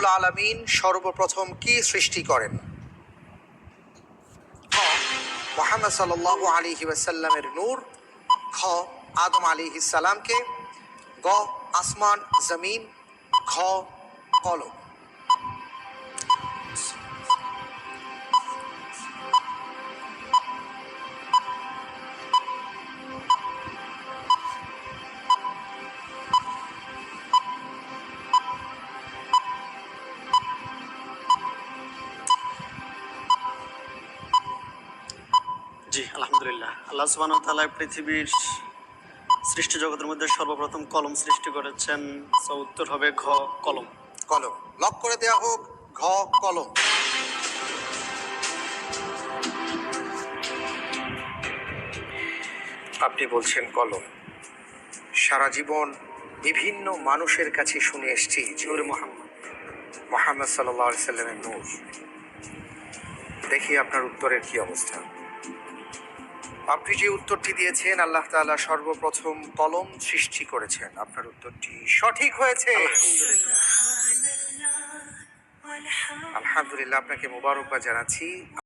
রব্বুল আলামিন সর্বপ্রথম কি সৃষ্টি করেন? খ মুহাম্মদ সাল্লাল্লাহু আলাইহি ওয়াসাল্লামের নূর, খ আদম আলাইহিস সালামকে, গ আসমান জমিন, খ কলম। জি, আলহামদুলিল্লাহ। আল্লাহ সুবহানাহু ওয়া তাআলা পৃথিবীর সৃষ্টি জগতের মধ্যে সর্বপ্রথম কলম সৃষ্টি করেছেন। সো উত্তর হবে ঘ কলম। কলম লক করে দেয়া হোক, ঘ কলম। আপনি বলছেন কলম। সারা জীবন বিভিন্ন মানুষের কাছে শুনে এসেছি নূরে মুহাম্মদ। মুহাম্মদ সাল্লাল্লাহু আলাইহি সাল্লামের নূর। দেখি আপনার উত্তরের কি অবস্থা। আপনি যে উত্তরটি দিয়েছেন আল্লাহ তাআলা সর্বপ্রথম কলম সৃষ্টি করেছেন, আপনার উত্তরটি সঠিক হয়েছে। আলহামদুলিল্লাহ। আলহামদুলিল্লাহ, আপনাকে মোবারকবাদ জানাচ্ছি।